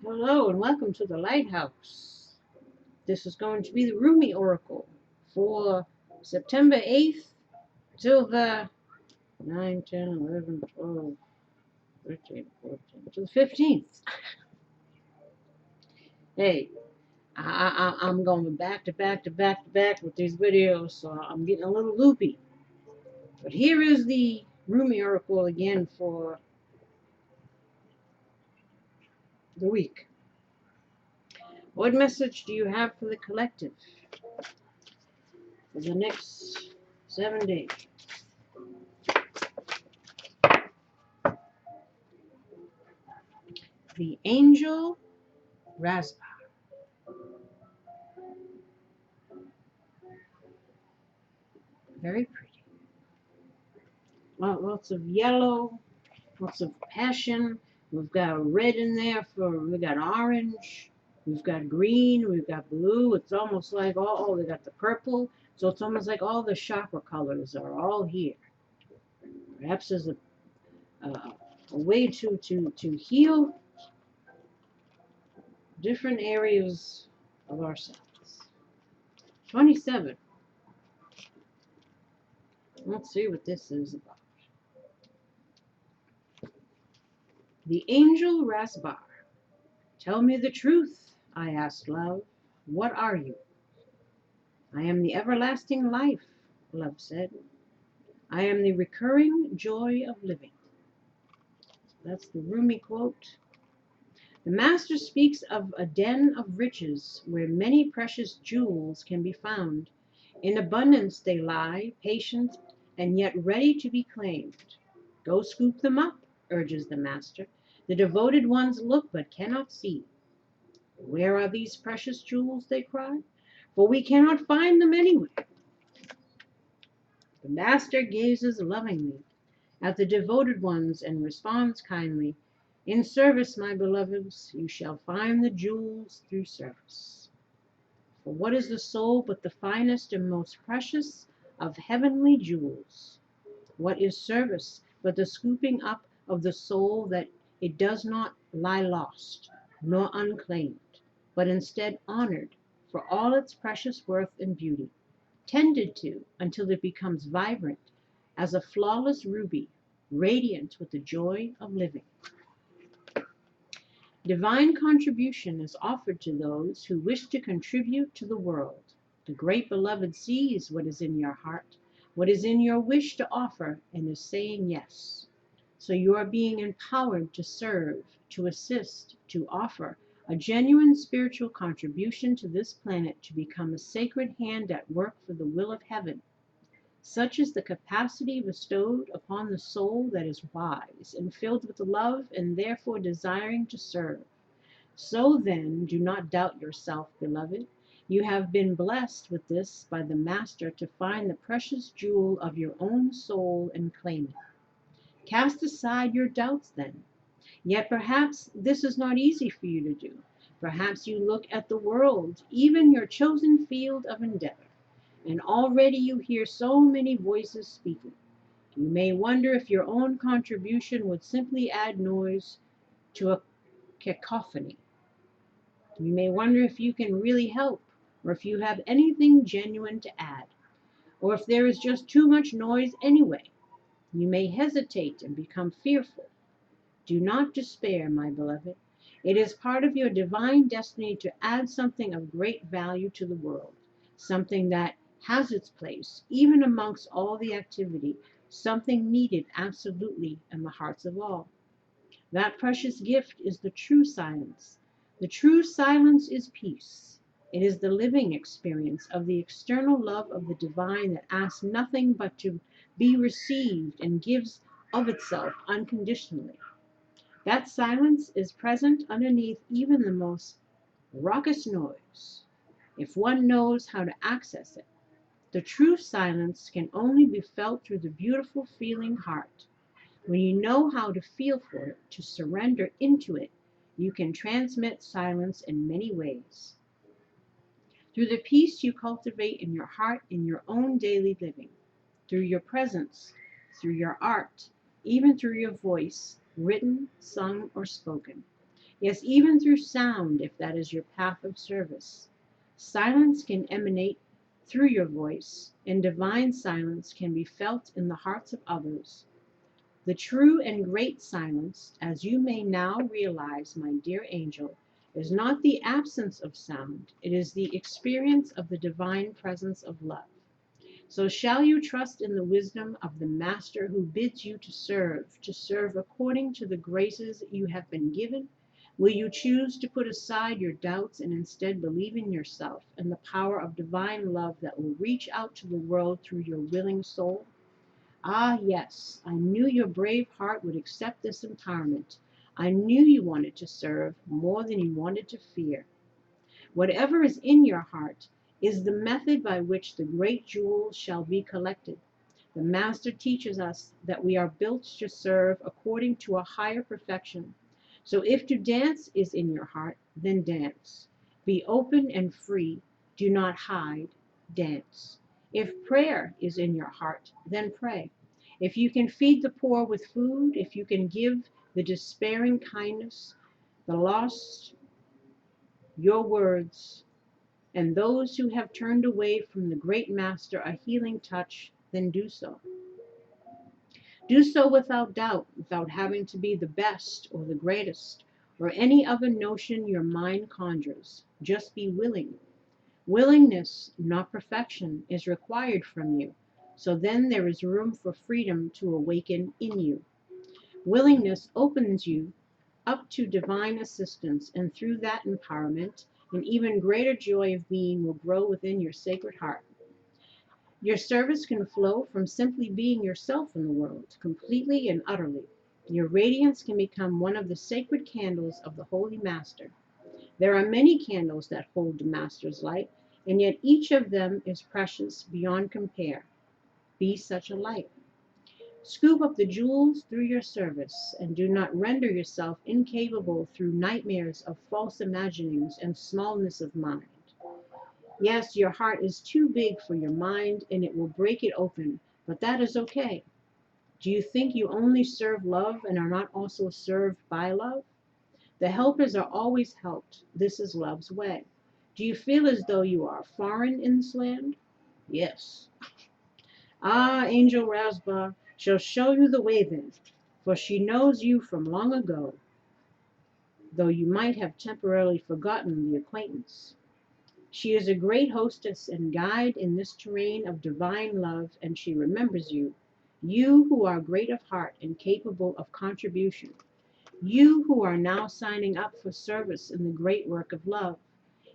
Hello and welcome to the Lighthouse. This is going to be the Rumi Oracle for September 8th till the 9, 10, 11, 12, 13, 14, to the 15th. Hey, I'm going back to back to back to back with these videos, so I'm getting a little loopy. But here is the Rumi Oracle again for the week. What message do you have for the collective for the next 7 days? The angel Razbar. Very pretty. Lots of yellow, lots of passion. We've got red in there we got orange, we've got green, we've got blue. It's almost like we got the purple. So it's almost like all the chakra colors are all here. Perhaps as a way to heal different areas of ourselves. 27. Let's see what this is about. The angel Razbar. Tell me the truth, I asked love. What are you? I am the everlasting life, love said. I am the recurring joy of living. That's the Rumi quote. The master speaks of a den of riches where many precious jewels can be found. In abundance they lie, patient and yet ready to be claimed. Go scoop them up, urges the master. The devoted ones look but cannot see. Where are these precious jewels, they cry, for we cannot find them anywhere. The master gazes lovingly at the devoted ones and responds kindly, in service, my beloveds, you shall find the jewels through service. For what is the soul but the finest and most precious of heavenly jewels? What is service but the scooping up of the soul that it does not lie lost, nor unclaimed, but instead honored for all its precious worth and beauty, tended to until it becomes vibrant as a flawless ruby, radiant with the joy of living. Divine contribution is offered to those who wish to contribute to the world. The great beloved sees what is in your heart, what is in your wish to offer, and is saying yes. So you are being empowered to serve, to assist, to offer a genuine spiritual contribution to this planet to become a sacred hand at work for the will of heaven. Such is the capacity bestowed upon the soul that is wise and filled with love and therefore desiring to serve. So then, do not doubt yourself, beloved. You have been blessed with this by the Master to find the precious jewel of your own soul and claim it. Cast aside your doubts then. Yet perhaps this is not easy for you to do. Perhaps you look at the world, even your chosen field of endeavor, and already you hear so many voices speaking. You may wonder if your own contribution would simply add noise to a cacophony. You may wonder if you can really help, or if you have anything genuine to add, or if there is just too much noise anyway. You may hesitate and become fearful. Do not despair, my beloved. It is part of your divine destiny to add something of great value to the world, something that has its place, even amongst all the activity, something needed absolutely in the hearts of all. That precious gift is the true silence. The true silence is peace. It is the living experience of the external love of the divine that asks nothing but to be received and gives of itself unconditionally. That silence is present underneath even the most raucous noise, if one knows how to access it. The true silence can only be felt through the beautiful feeling heart. When you know how to feel for it, to surrender into it, you can transmit silence in many ways. Through the peace you cultivate in your heart in your own daily living, through your presence, through your art, even through your voice, written, sung, or spoken. Yes, even through sound, if that is your path of service. Silence can emanate through your voice, and divine silence can be felt in the hearts of others. The true and great silence, as you may now realize, my dear angel, is not the absence of sound, it is the experience of the divine presence of love. So shall you trust in the wisdom of the Master who bids you to serve according to the graces you have been given? Will you choose to put aside your doubts and instead believe in yourself and the power of divine love that will reach out to the world through your willing soul? Ah, yes, I knew your brave heart would accept this empowerment. I knew you wanted to serve more than you wanted to fear. Whatever is in your heart is the method by which the great jewels shall be collected. The Master teaches us that we are built to serve according to a higher perfection. So if to dance is in your heart, then dance. Be open and free. Do not hide. Dance. If prayer is in your heart, then pray. If you can feed the poor with food, if you can give the despairing kindness, the lost your words, and those who have turned away from the great Master a healing touch, then do so. Do so without doubt, without having to be the best or the greatest, or any other notion your mind conjures. Just be willing. Willingness, not perfection, is required from you. So then there is room for freedom to awaken in you. Willingness opens you up to divine assistance, and through that empowerment, an even greater joy of being will grow within your sacred heart. Your service can flow from simply being yourself in the world, completely and utterly. Your radiance can become one of the sacred candles of the Holy Master. There are many candles that hold the Master's light, and yet each of them is precious beyond compare. Be such a light. Scoop up the jewels through your service, and do not render yourself incapable through nightmares of false imaginings and smallness of mind. Yes, your heart is too big for your mind, and it will break it open, but that is okay. Do you think you only serve love and are not also served by love? The helpers are always helped. This is love's way. Do you feel as though you are foreign in this land? Yes. Ah, Angel Razbar shall show you the way then, for she knows you from long ago, though you might have temporarily forgotten the acquaintance. She is a great hostess and guide in this terrain of divine love, and she remembers you, you who are great of heart and capable of contribution, you who are now signing up for service in the great work of love.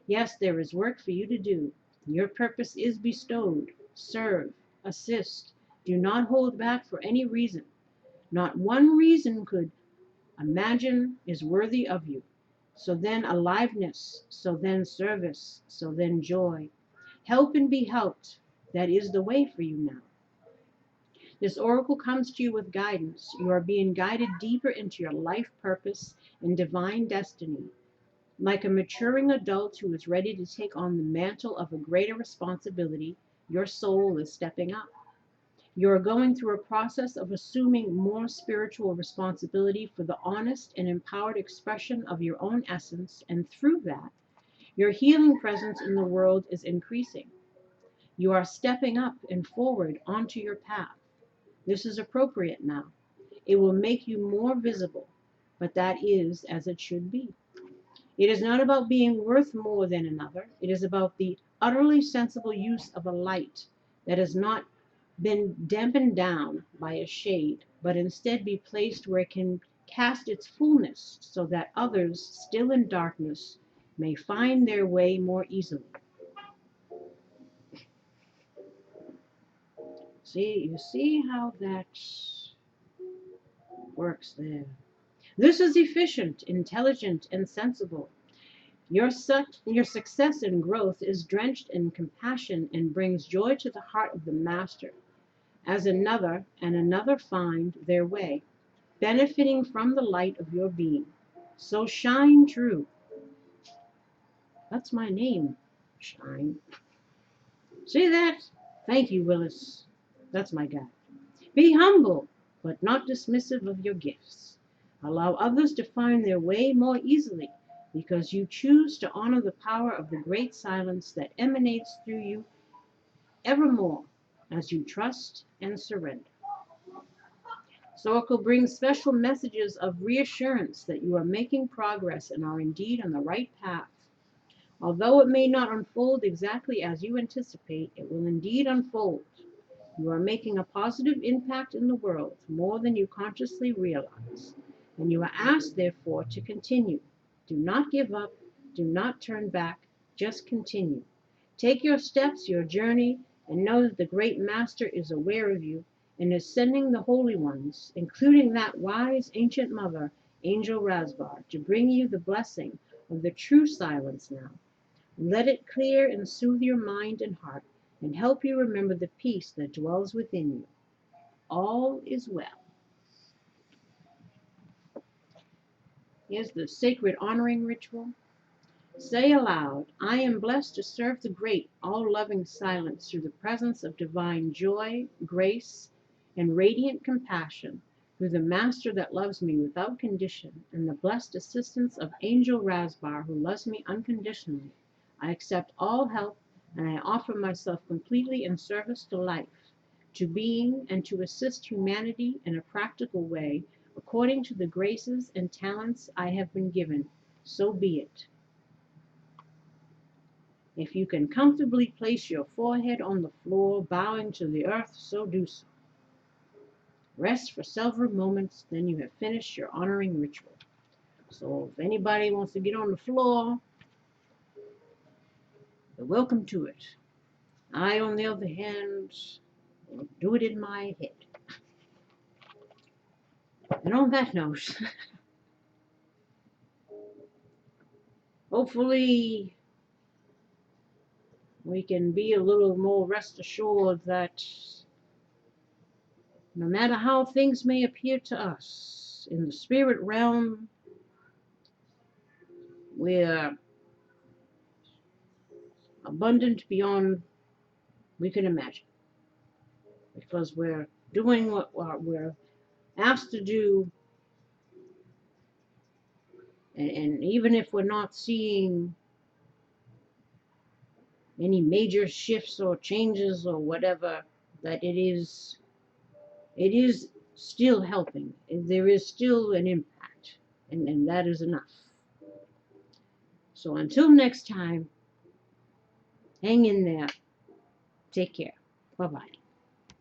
Yes, there is work for you to do. Your purpose is bestowed. Serve, assist. Do not hold back for any reason. Not one reason could imagine is worthy of you. So then aliveness, so then service, so then joy. Help and be helped. That is the way for you now. This oracle comes to you with guidance. You are being guided deeper into your life purpose and divine destiny. Like a maturing adult who is ready to take on the mantle of a greater responsibility, your soul is stepping up. You are going through a process of assuming more spiritual responsibility for the honest and empowered expression of your own essence, and through that, your healing presence in the world is increasing. You are stepping up and forward onto your path. This is appropriate now. It will make you more visible, but that is as it should be. It is not about being worth more than another. It is about the utterly sensible use of a light that has not been dampened down by a shade, but instead be placed where it can cast its fullness so that others still in darkness may find their way more easily. See, you see how that works there. This is efficient, intelligent, and sensible. Your success and growth is drenched in compassion and brings joy to the heart of the Master, as another and another find their way, benefiting from the light of your being. So shine true. That's my name, Shine. See that? Thank you, Willis. That's my guy. Be humble, but not dismissive of your gifts. Allow others to find their way more easily because you choose to honor the power of the great silence that emanates through you evermore as you trust and surrender. This oracle brings special messages of reassurance that you are making progress and are indeed on the right path. Although it may not unfold exactly as you anticipate, it will indeed unfold. You are making a positive impact in the world more than you consciously realize, and you are asked, therefore, to continue. Do not give up. Do not turn back. Just continue. Take your steps, your journey, and know that the great Master is aware of you and is sending the holy ones, including that wise ancient mother, Angel Razbar, to bring you the blessing of the true silence now. Let it clear and soothe your mind and heart and help you remember the peace that dwells within you. All is well. Here's the sacred honoring ritual. Say aloud, I am blessed to serve the great, all-loving silence through the presence of divine joy, grace, and radiant compassion, through the Master that loves me without condition, and the blessed assistance of Angel Razbar, who loves me unconditionally. I accept all help, and I offer myself completely in service to life, to being, and to assist humanity in a practical way, according to the graces and talents I have been given. So be it. If you can comfortably place your forehead on the floor, bowing to the earth, so do so. Rest for several moments, then you have finished your honoring ritual. So if anybody wants to get on the floor, they're welcome to it. I, on the other hand, will do it in my head. And on that note, hopefully we can be a little more rest assured that no matter how things may appear to us in the spirit realm, we're abundant beyond we can imagine, because we're doing what we're asked to do, and even if we're not seeing any major shifts or changes or whatever, that it is still helping. There is still an impact, and that is enough. So until next time, hang in there. Take care. Bye-bye.